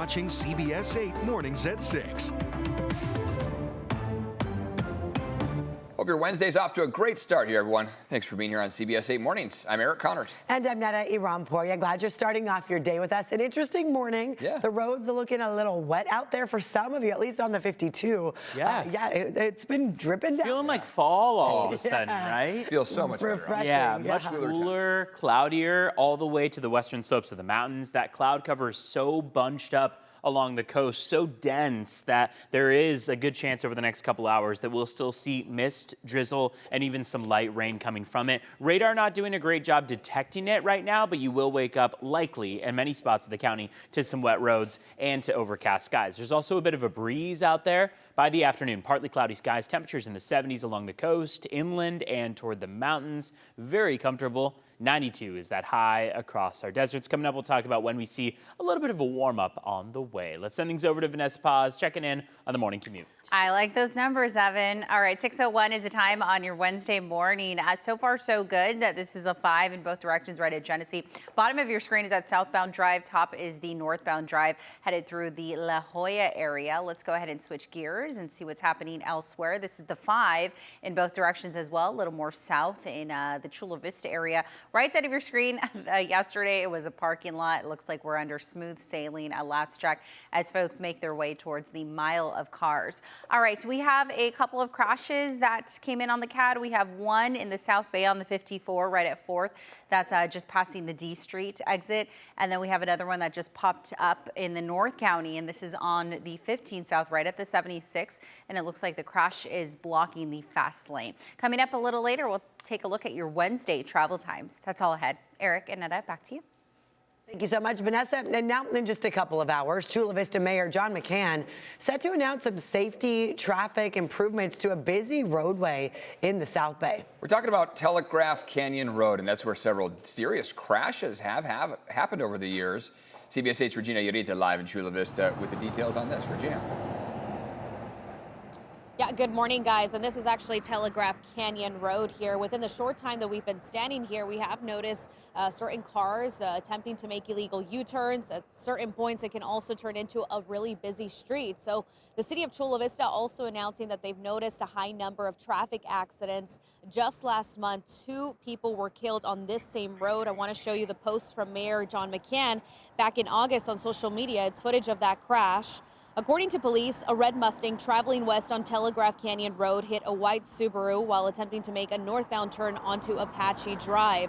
watching CBS 8 Mornings at 6. Hope your Wednesday's off to a great start here, everyone. Thanks for being here on CBS 8 Mornings. I'm Eric Connors. And I'm Netta Irampour. Glad you're starting off your day with us. An interesting morning. Yeah. The roads are looking a little wet out there for some of you, at least on the 52. Yeah. It's been dripping down. Feeling like fall all of a sudden, right? Feels so much better. Refreshing. Yeah, much Cooler cooler, cloudier, all the way to the western slopes of the mountains. That cloud cover is so bunched up along the coast, so dense that there is a good chance over the next couple hours that we'll still see mist, drizzle, and even some light rain coming from it. Radar not doing a great job detecting it right now, but you will wake up likely in many spots of the county to some wet roads and to overcast skies. There's also a bit of a breeze out there by the afternoon. Partly cloudy skies, temperatures in the 70s along the coast, inland, and toward the mountains. Very comfortable. 92 is that high across our deserts. Coming up, we'll talk about when we see a little bit of a warm up on the way. Let's send things over to Vanessa Paz, checking in on the morning commute. I like those numbers, Evan. All right, 6:01 is the time on your Wednesday morning. So far, so good. This is a 5 in both directions right at Genesee. Bottom of your screen is that southbound drive. Top is the northbound drive headed through the La Jolla area. Let's go ahead and switch gears and see what's happening elsewhere. This is the 5 in both directions as well, a little more south in the Chula Vista area. Right side of your screen, yesterday it was a parking lot. It looks like we're under smooth sailing at last check as folks make their way towards the mile of cars. All right, so we have a couple of crashes that came in on the CAD. We have one in the South Bay on the 54 right at 4th. That's just passing the D Street exit. And then we have another one that just popped up in the North County, and this is on the 15 South right at the 76. And it looks like the crash is blocking the fast lane. Coming up a little later, we'll take a look at your Wednesday travel times. That's all ahead. Eric and Netta, back to you. Thank you so much, Vanessa. And now in just a couple of hours, Chula Vista Mayor John McCann set to announce some safety traffic improvements to a busy roadway in the South Bay. We're talking about Telegraph Canyon Road, and that's where several serious crashes have happened over the years. CBS 8's Regina Urita live in Chula Vista with the details on this. Regina. Yeah, good morning, guys. And this is actually Telegraph Canyon Road here. Within the short time that we've been standing here, we have noticed certain cars attempting to make illegal U-turns. At certain points, it can also turn into a really busy street. So the city of Chula Vista also announcing that they've noticed a high number of traffic accidents. Just last month, 2 people were killed on this same road. I want to show you the post from Mayor John McCann back in August on social media. It's footage of that crash. According to police, a red Mustang traveling west on Telegraph Canyon Road hit a white Subaru while attempting to make a northbound turn onto Apache Drive.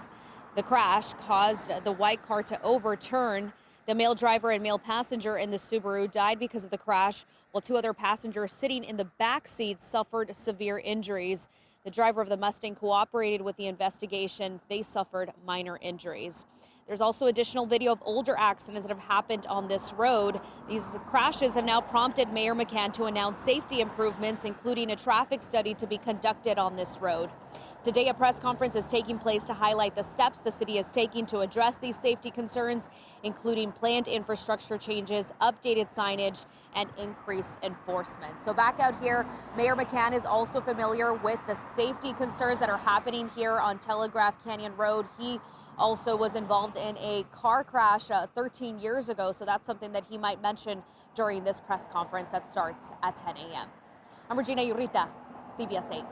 The crash caused the white car to overturn. The male driver and male passenger in the Subaru died because of the crash, while 2 other passengers sitting in the back seat suffered severe injuries. The driver of the Mustang cooperated with the investigation. They suffered minor injuries. There's also additional video of older accidents that have happened on this road. These crashes have now prompted Mayor McCann to announce safety improvements, including a traffic study to be conducted on this road. Today, a press conference is taking place to highlight the steps the city is taking to address these safety concerns, including planned infrastructure changes, updated signage, and increased enforcement. So back out here, Mayor McCann is also familiar with the safety concerns that are happening here on Telegraph Canyon Road. He also was involved in a car crash 13 years ago, so that's something that he might mention during this press conference that starts at 10 a.m. I'm Regina Urita, CBS 8.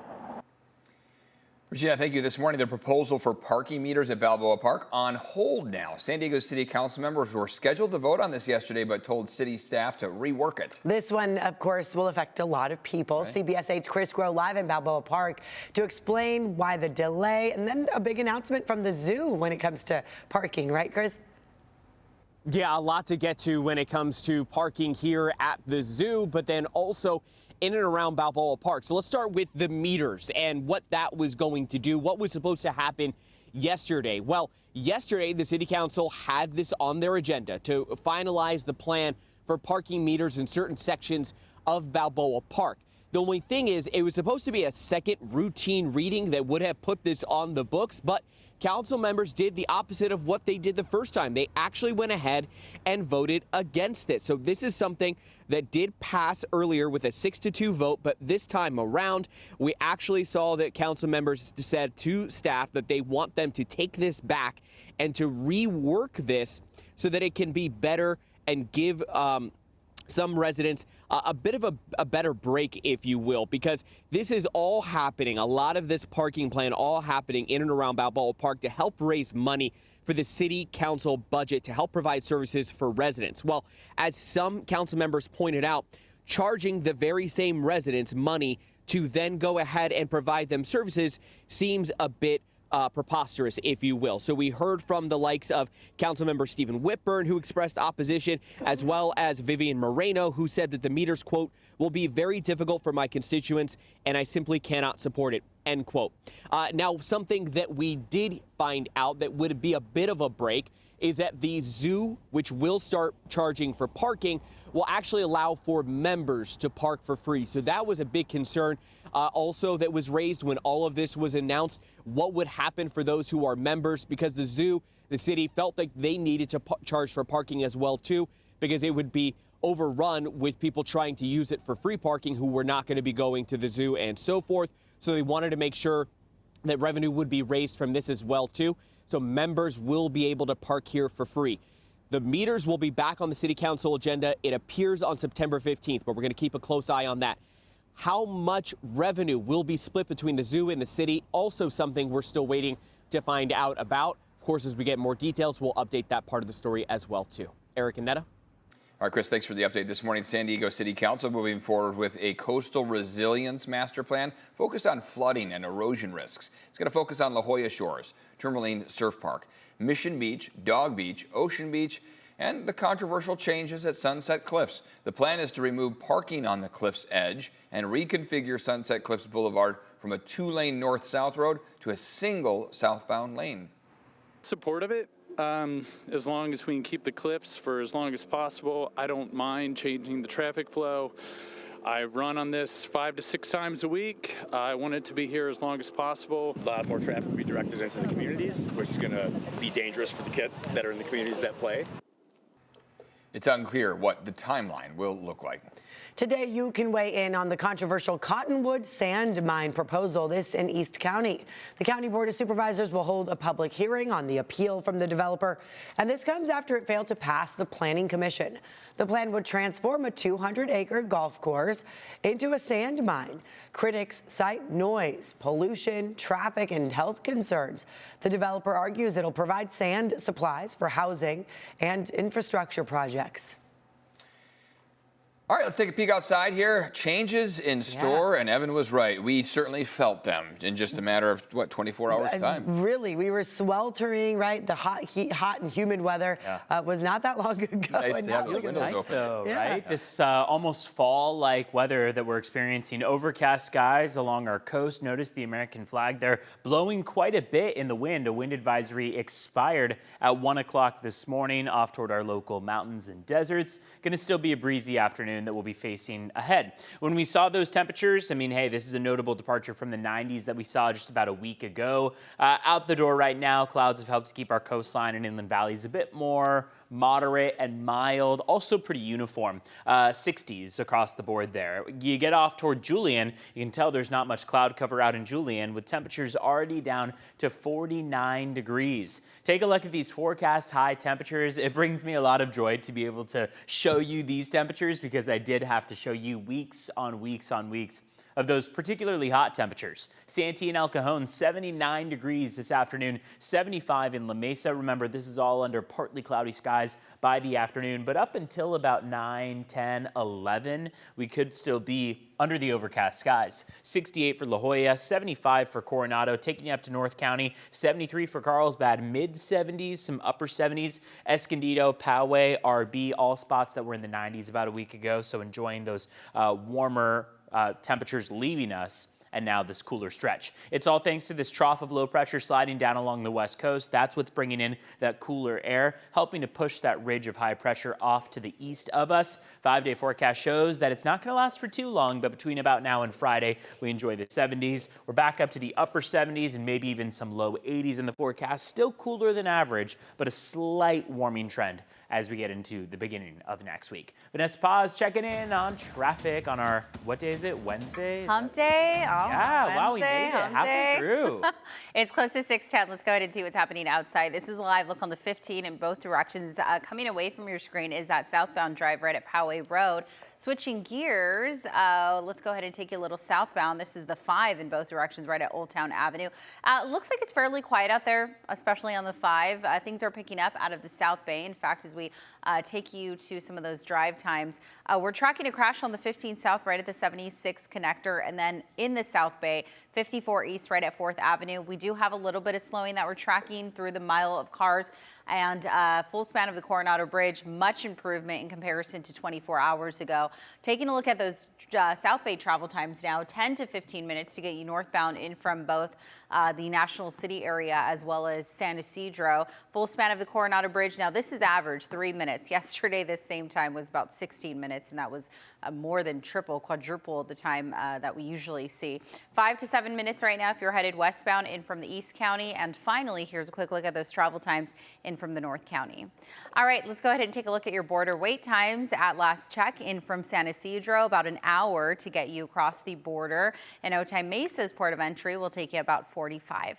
Regina, thank you. This morning, the proposal for parking meters at Balboa Park on hold now. San Diego City Council members were scheduled to vote on this yesterday, but told city staff to rework it. This one, of course, will affect a lot of people. Right. CBS 8's Chris Grow live in Balboa Park to explain why the delay, and then a big announcement from the zoo when it comes to parking. Right, Chris? Yeah, a lot to get to when it comes to parking here at the zoo, but then also in and around Balboa Park. So let's start with the meters and what that was going to do, what was supposed to happen yesterday. Well, yesterday, the city council had this on their agenda to finalize the plan for parking meters in certain sections of Balboa Park. The only thing is, it was supposed to be a second routine reading that would have put this on the books, but council members did the opposite of what they did the first time. They actually went ahead and voted against it. So this is something that did pass earlier with a 6-2 vote, but this time around, we actually saw that council members said to staff that they want them to take this back and to rework this so that it can be better and give some residents a bit of a better break, if you will, because this is all happening. A lot of this parking plan all happening in and around Balboa Park to help raise money for the city council budget to help provide services for residents. Well, as some council members pointed out, charging the very same residents money to then go ahead and provide them services seems a bit preposterous, if you will. So we heard from the likes of Councilmember Stephen Whitburn, who expressed opposition, as well as Vivian Moreno, who said that the meters, quote, will be very difficult for my constituents, and I simply cannot support it, end quote. Now, something that we did find out that would be a bit of a break is that the zoo, which will start charging for parking, will actually allow for members to park for free. So that was a big concern also that was raised when all of this was announced. What would happen for those who are members? Because the zoo, the city felt like they needed to charge for parking as well too, because it would be overrun with people trying to use it for free parking who were not going to be going to the zoo and so forth. So they wanted to make sure that revenue would be raised from this as well too. So members will be able to park here for free. The meters will be back on the city council agenda. It appears on September 15th, but we're going to keep a close eye on that. How much revenue will be split between the zoo and the city? Also something we're still waiting to find out about. Of course, as we get more details, we'll update that part of the story as well too. Eric and Netta. All right, Chris, thanks for the update this morning. San Diego City Council moving forward with a coastal resilience master plan focused on flooding and erosion risks. It's going to focus on La Jolla Shores, Tourmaline Surf Park, Mission Beach, Dog Beach, Ocean Beach, and the controversial changes at Sunset Cliffs. The plan is to remove parking on the cliff's edge and reconfigure Sunset Cliffs Boulevard from a 2-lane north-south road to a single southbound lane. Support of it. As long as we can keep the cliffs for as long as possible. I don't mind changing the traffic flow. I run on this 5 to 6 times a week. I want it to be here as long as possible. A lot more traffic will be directed into the communities, which is going to be dangerous for the kids that are in the communities that play. It's unclear what the timeline will look like. Today, you can weigh in on the controversial Cottonwood sand mine proposal, this in East County. The County Board of Supervisors will hold a public hearing on the appeal from the developer, and this comes after it failed to pass the Planning Commission. The plan would transform a 200-acre golf course into a sand mine. Critics cite noise, pollution, traffic, and health concerns. The developer argues it'll provide sand supplies for housing and infrastructure projects. All right, let's take a peek outside here. Changes in store, and Evan was right. We certainly felt them in just a matter of, what, 24 hours time? Really, we were sweltering, right? The hot and humid weather was not that long ago. Nice to have those windows Nice open. though, right? This almost fall-like weather that we're experiencing. Overcast skies along our coast. Notice the American flag there blowing quite a bit in the wind. A wind advisory expired at 1 o'clock this morning off toward our local mountains and deserts. Going to still be a breezy afternoon that we'll be facing ahead. When we saw those temperatures, I mean, hey, this is a notable departure from the 90s that we saw just about a week ago. Out the door right now, clouds have helped to keep our coastline and inland valleys a bit more moderate and mild, also pretty uniform. 60s across the board there. You get off toward Julian, you can tell there's not much cloud cover out in Julian with temperatures already down to 49 degrees. Take a look at these forecast high temperatures. It brings me a lot of joy to be able to show you these temperatures because I did have to show you weeks on weeks on weeks of those particularly hot temperatures. Santee and El Cajon, 79 degrees this afternoon, 75 in La Mesa. Remember, this is all under partly cloudy skies by the afternoon, but up until about 9, 10, 11, we could still be under the overcast skies. 68 for La Jolla, 75 for Coronado, taking you up to North County, 73 for Carlsbad, mid-70s, some upper 70s, Escondido, Poway, RB, all spots that were in the 90s about a week ago, so enjoying those warmer temperatures leaving us, and now this cooler stretch. It's all thanks to this trough of low pressure sliding down along the west coast. That's what's bringing in that cooler air, helping to push that ridge of high pressure off to the east of us. 5-day forecast shows that it's not going to last for too long, but between about now and Friday, we enjoy the 70s. We're back up to the upper 70s and maybe even some low 80s in the forecast. Still cooler than average, but a slight warming trend as we get into the beginning of next week. Vanessa Paz checking in on traffic on our, what day is it, Wednesday? Hump day Yeah, wow, we made it Hump halfway day. through. It's close to 6:10. Let's go ahead and see what's happening outside. This is a live look on the 15 in both directions. Coming away from your screen is that southbound drive right at Poway Road. Switching gears, let's go ahead and take you a little southbound. This is the 5 in both directions right at Old Town Avenue. Looks like it's fairly quiet out there, especially on the 5. Things are picking up out of the South Bay. In fact, as we take you to some of those drive times, we're tracking a crash on the 15 South right at the 76 connector, and then in the South Bay, 54 East right at 4th Avenue. We do have a little bit of slowing that we're tracking through the mile of cars, and full span of the Coronado Bridge, much improvement in comparison to 24 hours ago. Taking a look at those South Bay travel times now, 10 to 15 minutes to get you northbound in from both the National City area as well as San Ysidro. Full span of the Coronado Bridge. Now this is average 3 minutes. Yesterday this same time was about 16 minutes, and that was more than triple, quadruple the time that we usually see. 5 to 7 minutes right now if you're headed westbound in from the East County. And finally, here's a quick look at those travel times in from the North County. All right, let's go ahead and take a look at your border wait times at last check in from San Ysidro, about an hour to get you across the border. And Otay Mesa's port of entry will take you about 45.